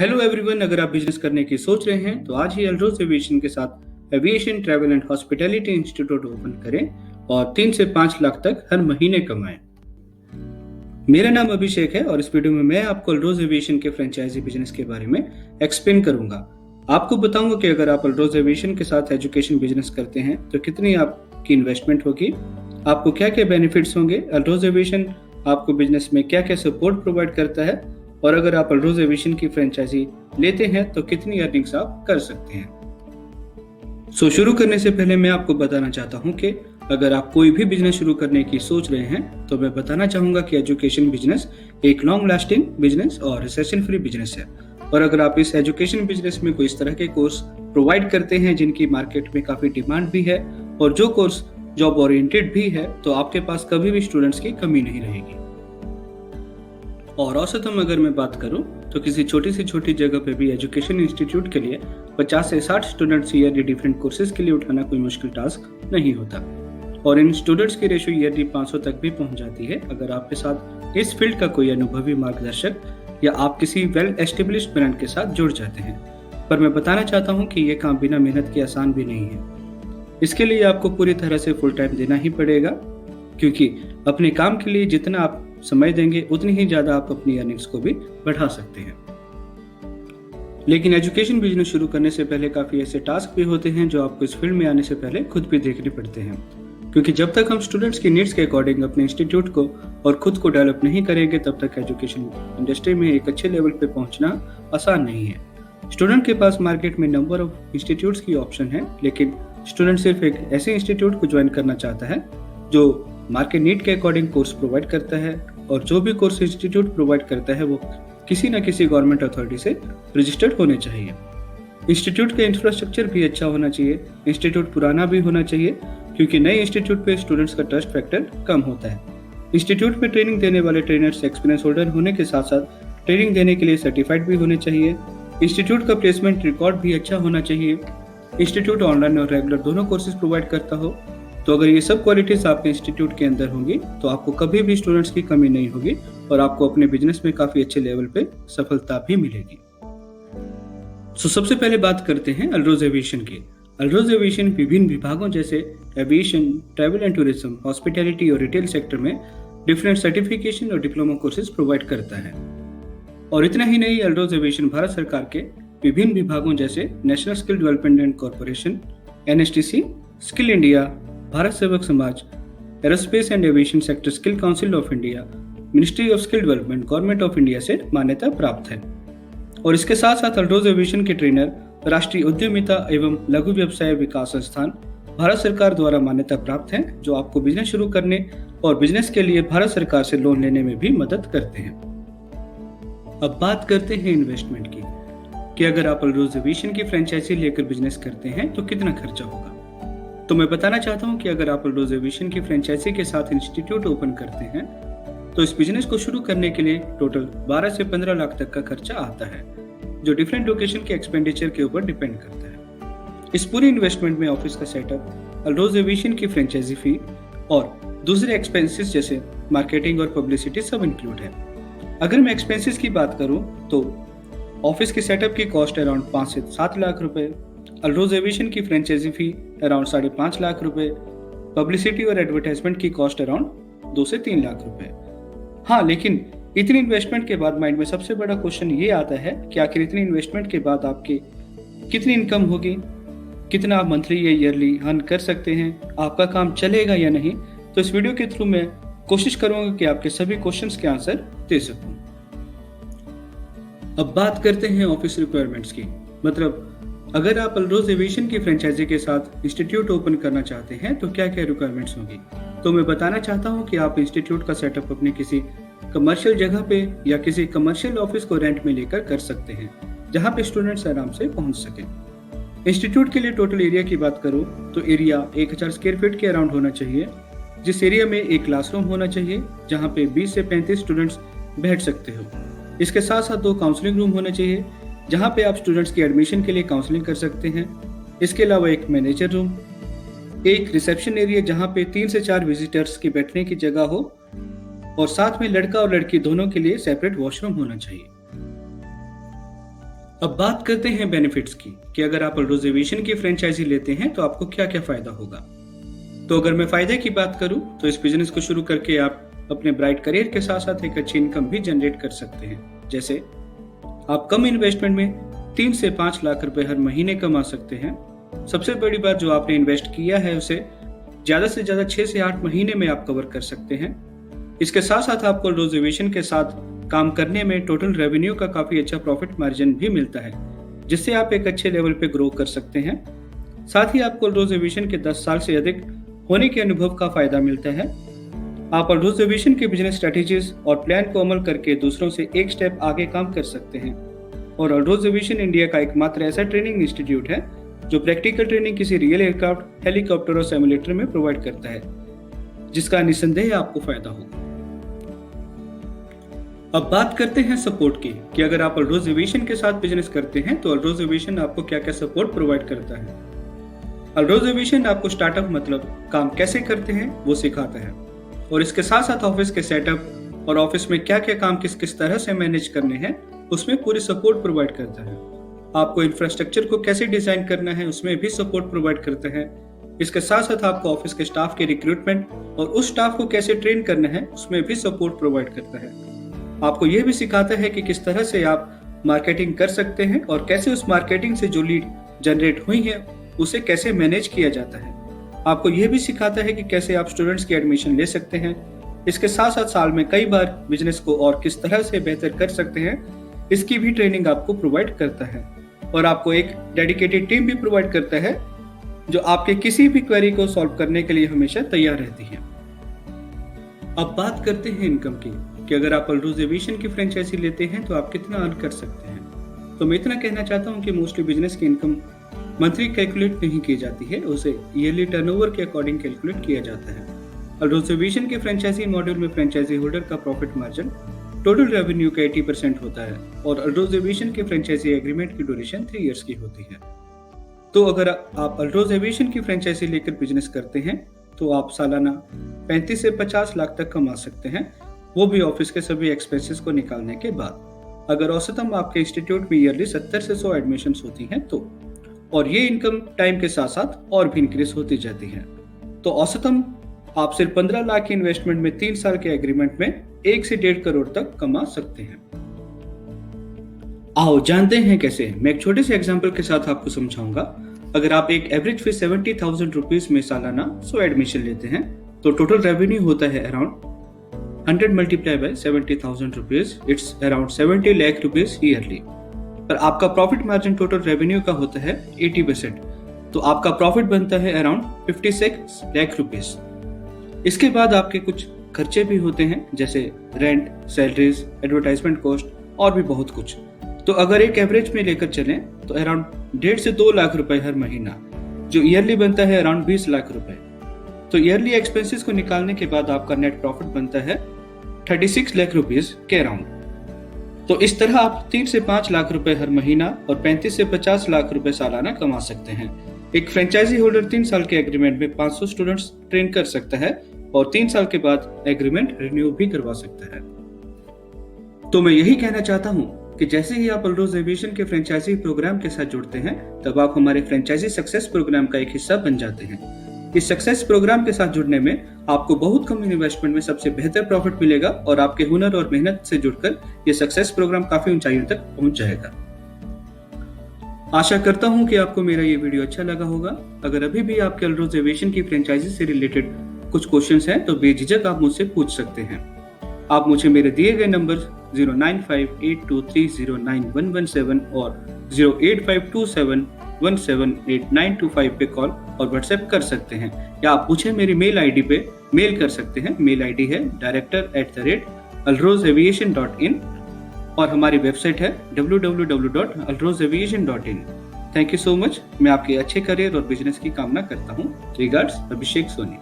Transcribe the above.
Hello everyone, अगर आप business करने की सोच रहे हैं तो आज ही अल्ट्रोज एविएशन के साथ aviation travel and hospitality institute open करें और 3 से 5 लाख तक हर महीने कमाएं। मेरा नाम अभिषेक है और इस वीडियो में मैं आपको अल्ट्रोज एविएशन के फ्रेंचाइजी बिजनेस के बारे में एक्सप्लेन करूंगा। आपको बताऊंगा कि अगर आप अल्ट्रोज एविएशन के साथ एजुकेशन बिजनेस करते हैं तो कितनी आपकी इन्वेस्टमेंट होगी, आपको क्या क्या बेनिफिट्स होंगे, अल्ट्रोज एविएशन आपको बिजनेस में क्या क्या सपोर्ट प्रोवाइड करता है और अगर आप अल्ट्रोज एविएशन की फ्रेंचाइजी लेते हैं तो कितनी अर्निंग्स आप कर सकते हैं। शुरू करने से पहले मैं आपको बताना चाहता हूं कि अगर आप कोई भी बिजनेस शुरू करने की सोच रहे हैं तो मैं बताना चाहूंगा कि एजुकेशन बिजनेस एक लॉन्ग लास्टिंग बिजनेस और रिसेशन फ्री बिजनेस है। और अगर आप इस एजुकेशन बिजनेस में कोई इस तरह के कोर्स प्रोवाइड करते हैं जिनकी मार्केट में काफी डिमांड भी है और जो कोर्स जॉब ओरिएंटेड भी है तो आपके पास कभी भी स्टूडेंट्स की कमी नहीं रहेगी। और औसतन अगर मैं बात करूं तो किसी छोटी से छोटी जगह पे भी एजुकेशन इंस्टीट्यूट के लिए 50 से 60 स्टूडेंट्स ईयरली डिफरेंट कोर्सेज के लिए उठाना कोई मुश्किल टास्क नहीं होता और इन स्टूडेंट्स की रेशो ईयरली 500 तक भी पहुंच जाती है अगर आपके साथ इस फील्ड का कोई अनुभवी मार्गदर्शक या आप किसी वेल एस्टेब्लिश्ड ब्रांड के साथ जुड़ जाते हैं। पर मैं बताना चाहता हूँ कि ये काम बिना मेहनत के आसान भी नहीं है। इसके लिए आपको पूरी तरह से फुल टाइम देना ही पड़ेगा, क्योंकि अपने काम के लिए जितना आप समय देंगे उतनी ही ज्यादा आप अपनी अर्निंग्स को भी बढ़ा सकते हैं। लेकिन एजुकेशन बिजनेस शुरू करने से पहले काफी ऐसे टास्क भी होते हैं जो आपको इस फील्ड में आने से पहले खुद भी देखने पड़ते हैं, क्योंकि जब तक हम स्टूडेंट्स की नीड्स के अकॉर्डिंग अपने इंस्टीट्यूट को और खुद को डेवलप नहीं करेंगे तब तक एजुकेशन इंडस्ट्री में एक अच्छे लेवल पे पहुंचना आसान नहीं है। स्टूडेंट के पास मार्केट में नंबर ऑफ इंस्टीट्यूट्स की ऑप्शन है, लेकिन स्टूडेंट सिर्फ एक ऐसे इंस्टीट्यूट को ज्वाइन करना चाहता है जो मार्केट नीड के अकॉर्डिंग कोर्स प्रोवाइड करता है और जो भी कोर्स इंस्टीट्यूट प्रोवाइड करता है वो किसी न किसी गवर्नमेंट अथॉरिटी से रजिस्टर्ड होने चाहिए। इंस्टीट्यूट का इंफ्रास्ट्रक्चर भी अच्छा होना चाहिए, इंस्टीट्यूट पुराना भी होना चाहिए, क्योंकि नए इंस्टीट्यूट पे स्टूडेंट्स का ट्रस्ट फैक्टर कम होता है। इंस्टीट्यूट में ट्रेनिंग देने वाले ट्रेनर्स एक्सपीरियंस होल्डर होने के साथ साथ ट्रेनिंग देने के लिए सर्टिफाइड भी होने चाहिए। इंस्टीट्यूट का प्लेसमेंट रिकॉर्ड भी अच्छा होना चाहिए। इंस्टीट्यूट ऑनलाइन और रेगुलर दोनों कोर्सेज प्रोवाइड करता हो। तो अगर ये सब क्वालिटीज आपके इंस्टीट्यूट के अंदर होंगी तो आपको कभी भी स्टूडेंट्स की कमी नहीं होगी और आपको अपने बिजनेस में काफी अच्छे लेवल पे सफलता भी मिलेगी। सबसे पहले बात करते हैं अल्ट्रोज एविएशन की। अल्ट्रोज एविएशन विभिन्न विभागों जैसे aviation, travel and tourism, hospitality और रिटेल सेक्टर में डिफरेंट सर्टिफिकेशन और डिप्लोमा कोर्सेज प्रोवाइड करता है। और इतना ही नहीं, अल्ट्रोज एविएशन भारत सरकार के विभिन्न विभागों जैसे national skill development and corporation, NSTC, skill India, Bharat सेवक समाज, aerospace and aviation sector skill council of India, ministry of skill development, government of India से मान्यता प्राप्त है। और इसके साथ साथ अल्ट्रोज एविएशन के ट्रेनर राष्ट्रीय उद्यमिता एवं लघु व्यवसाय विकास संस्थान भारत सरकार द्वारा मान्यता प्राप्त हैं, जो आपको बिजनेस शुरू करने और बिजनेस के लिए भारत सरकार से लोन लेने में भी मदद करते हैं। अब बात करते हैं इन्वेस्टमेंट की, कि अगर आप अल्ट्रोज एविएशन की फ्रेंचाइजी लेकर बिजनेस करते हैं तो कितना खर्चा होगा। तो मैं बताना चाहता हूं कि अगर आप अल्ट्रोज एविएशन की फ्रेंचाइजी के साथ इंस्टीट्यूट ओपन करते हैं तो इस बिजनेस को शुरू करने के लिए टोटल 12 से 15 लाख तक का खर्चा आता है, जो डिफरेंट लोकेशन के एक्सपेंडिचर के ऊपर डिपेंड करता है। इस पूरी इन्वेस्टमेंट में ऑफिस का सेटअप, अल्ट्रोज एविएशन की फ्रेंचाइजी फी और दूसरे एक्सपेंसेस जैसे मार्केटिंग और पब्लिसिटी सब इंक्लूड है। अगर मैं एक्सपेंसेस की बात करूं तो ऑफिस के सेटअप की कॉस्ट अराउंड 5 से 7 लाख रुपए, अल्ट्रोज एविएशन की फ्रेंचाइजी फी अराउंड 5.5 लाख रुपए, पब्लिसिटी और एडवर्टाइजमेंट की कॉस्ट अराउंड 2 से 3 लाख रुपए। हाँ, लेकिन इतनी इन्वेस्टमेंट के बाद माइंड में सबसे बड़ा क्वेश्चन ये आता है कि आखिर इतनी इन्वेस्टमेंट के बाद आपकी कितनी इनकम होगी, कितना आप मंथली या ईयरली अर्न कर सकते हैं, आपका काम चलेगा या नहीं। तो इस वीडियो के थ्रू मैं कोशिश करूंगा कि आपके सभी क्वेश्चंस के आंसर दे सकूं। अब बात करते हैं ऑफिस रिक्वायरमेंट्स की, मतलब अगर आप अल्ट्रोज एविएशन की फ्रेंचाइजी के साथ इंस्टीट्यूट ओपन करना चाहते हैं तो क्या क्या रिक्वायरमेंट्स होंगी। तो मैं बताना चाहता हूं कि आप इंस्टीट्यूट का सेटअप अपने किसी कमर्शियल जगह पे या किसी कमर्शियल ऑफिस को रेंट में लेकर कर सकते हैं, जहां पे स्टूडेंट्स आराम से पहुंच सकें। इंस्टीट्यूट के लिए टोटल एरिया की बात करूं तो एरिया 1000 स्क्वायर फीट के अराउंड होना चाहिए, जिस एरिया में एक क्लासरूम होना चाहिए जहाँ पे 20 से 35 स्टूडेंट्स बैठ सकते हो। इसके साथ साथ 2 काउंसलिंग रूम होने चाहिए जहाँ पे आप स्टूडेंट्स की एडमिशन के लिए काउंसलिंग कर सकते हैं। इसके अलावा एक मैनेजर रूम, एक रिसेप्शन एरिया जहाँ पे 3 से 4 विजिटर्स के बैठने की जगह हो और साथ में लड़का और लड़की दोनों के लिए सेपरेट वॉशरूम होना चाहिए। अब बात करते हैं बेनिफिट्स की कि अगर आप अल्ट्रोज एविएशन की फ्रेंचाइजी लेते हैं तो आपको क्या क्या फायदा होगा। तो अगर मैं फायदे की बात करूं तो इस बिजनेस को शुरू करके आप अपने ब्राइट करियर के साथ साथ एक अच्छी इनकम भी जनरेट कर सकते हैं। जैसे आप कम इन्वेस्टमेंट में 3 से 5 लाख रुपए हर महीने कमा सकते हैं। सबसे बड़ी बात, जो आपने इन्वेस्ट किया है उसे ज्यादा से ज्यादा 6 से 8 महीने में आप कवर कर सकते हैं। इसके साथ साथ आपको अल्ट्रोज एविएशन के साथ काम करने में टोटल रेवेन्यू का काफी अच्छा प्रॉफिट मार्जिन भी मिलता है, जिससे आप एक अच्छे लेवल पे ग्रो कर सकते हैं। साथ ही आपको अल्ट्रोज एविएशन के 10 साल से अधिक होने के अनुभव का फायदा मिलता है। आप अल्ट्रोज एविएशन के बिजनेस स्ट्रेटेजीज और प्लान को अमल करके दूसरों से एक स्टेप आगे काम कर सकते हैं। और अल्ट्रोज एविएशन इंडिया का एकमात्र ऐसा ट्रेनिंग इंस्टीट्यूट है जो प्रैक्टिकल ट्रेनिंग किसी रियल एयरक्राफ्ट, हेलीकॉप्टर और सिमुलेटर में प्रोवाइड करता है, जिसका निस्संदेह आपको फायदा होगा। अब बात करते हैं सपोर्ट की कि अगर आप अल्ट्रोज एविएशन के साथ बिजनेस करते हैं तो अल्ट्रोज एविएशन आपको क्या क्या सपोर्ट प्रोवाइड करता है। अल्ट्रोज एविएशन आपको स्टार्टअप मतलब काम कैसे करते हैं वो सिखाता है, और इसके साथ साथ ऑफिस के सेटअप और ऑफिस में क्या क्या काम किस किस तरह से मैनेज करने हैं उसमें पूरी सपोर्ट प्रोवाइड करता है। आपको इंफ्रास्ट्रक्चर को कैसे डिजाइन करना है उसमें भी सपोर्ट प्रोवाइड करता है। इसके साथ साथ आपको ऑफिस के स्टाफ के रिक्रूटमेंट और उस स्टाफ को कैसे ट्रेन करना है उसमें भी सपोर्ट प्रोवाइड करता है। आपको यह भी सिखाता है कि किस तरह से आप मार्केटिंग कर सकते हैं और कैसे उस मार्केटिंग से जो लीड जनरेट हुई है उसे कैसे मैनेज किया जाता है। आपको यह भी सिखाता है कि कैसे आप स्टूडेंट्स की एडमिशन ले सकते हैं। इसके साथ साथ साल में कई बार बिजनेस को और किस तरह से बेहतर कर सकते हैं इसकी भी ट्रेनिंग आपको प्रोवाइड करता है। और आपको एक डेडिकेटेड टीम भी प्रोवाइड करता है जो आपके किसी भी क्वेरी को सॉल्व करने के लिए हमेशा तैयार रहती है। अब बात करते हैं इनकम की कि अगर आप अल्ट्रोज एविएशन की फ्रेंचाइजी लेते हैं तो आप कितना अर्न कर सकते हैं। तो मैं इतना कहना चाहता हूं कि मोस्टली बिजनेस की इनकम मंथली कैलकुलेट नहीं की जाती है, उसे ईयरली टर्नओवर के अकॉर्डिंग कैलकुलेट किया जाता है। अल्ट्रोज एविएशन के फ्रेंचाइजी मॉड्यूल में फ्रेंचाइजी होल्डर का प्रॉफिट मार्जिन टोटल रेवेन्यू का 80% होता है, और अल्ट्रोज एविएशन के फ्रेंचाइजी एग्रीमेंट की ड्यूरेशन 3 इयर्स की होती है। तो अगर आप अल्ट्रोज एविएशन की फ्रेंचाइजी लेकर बिजनेस करते हैं तो आप सालाना 35 से 50 लाख तक कमा सकते हैं, वो भी ऑफिस के सभी एक्सपेंसेस को निकालने के बाद। अगर औसतन आपके इंस्टीट्यूट में ईयरली 70 से 100 एडमिशंस होती हैं तो, और ये इनकम टाइम के साथ साथ और भी इंक्रीज होती जाती है। तो औसतन आप सिर्फ 15 लाख की इन्वेस्टमेंट में 3 साल के एग्रीमेंट में 1 से 1.5 करोड़ तक कमा सकते हैं। आओ जानते हैं कैसे। मैं एक छोटे से एग्जांपल के साथ आपको समझाऊंगा। अगर आप एक एवरेज फीस 70,000 रुपीज में सालाना 100 एडमिशन लेते हैं तो टोटल रेवेन्यू होता है around 100 multiply by 70,000 rupees, it's around 70 lakh rupees yearly. पर आपका प्रॉफिट मार्जिन टोटल रेवेन्यू का होता है 80%, तो आपका प्रॉफिट बनता है अराउंड 56 लाख रुपीज। इसके बाद आपके कुछ खर्चे भी होते हैं जैसे रेंट, सैलरीज, एडवर्टाइजमेंट कॉस्ट और भी बहुत कुछ। तो अगर एक एवरेज में लेकर चलें तो अराउंड 1.5 से 2 लाख रुपए हर महीना, जो ईयरली बनता है अराउंड 20 लाख रुपए। तो ईयरली एक्सपेंसेस को निकालने के बाद आपका नेट प्रॉफिट बनता है 36 लाख रुपीज के अराउंड। तो इस तरह आप 3 से 5 लाख रुपए हर महीना और 35 से 50 लाख रुपए सालाना कमा सकते हैं। एक फ्रेंचाइजी होल्डर 3 साल के एग्रीमेंट में 500 स्टूडेंट्स ट्रेन कर सकता है और 3 साल के बाद एग्रीमेंट रिन्यू भी करवा सकता है। तो मैं यही कहना चाहता हूँ कि जैसे ही आप अल्ट्रोज एविएशन के फ्रेंचाइजी प्रोग्राम के साथ जुड़ते हैं तब आप हमारे फ्रेंचाइजी सक्सेस प्रोग्राम का एक हिस्सा बन जाते हैं। इस सक्सेस प्रोग्राम के साथ जुड़ने में आपको बहुत कम इन्वेस्टमेंट में सबसे बेहतर प्रॉफिट मिलेगा और आपके हुनर और मेहनत से जुड़कर ये सक्सेस प्रोग्राम काफी ऊंचाइयों तक पहुंच जाएगा। आशा करता हूं कि आपको मेरा ये वीडियो अच्छा लगा होगा। अगर अभी भी आपके अल्ट्रोज एविएशन की फ्रेंचाइजी से रिलेटेड कुछ क्वेश्चंस हैं तो बेझिझक आप मुझसे पूछ सकते हैं। आप मुझे मेरे दिए गए नंबर 09582309117 और 08527178925 पे कॉल और व्हाट्सएप कर सकते हैं, या आप मुझे मेरी मेल आईडी पे मेल कर सकते हैं। मेल आईडी है director@altrozaviation.in और हमारी वेबसाइट है www.altrozaviation.in। Thank you so much. मैं आपके अच्छे करियर और बिजनेस की कामना करता हूँ। रिगार्ड्स, अभिषेक सोनी।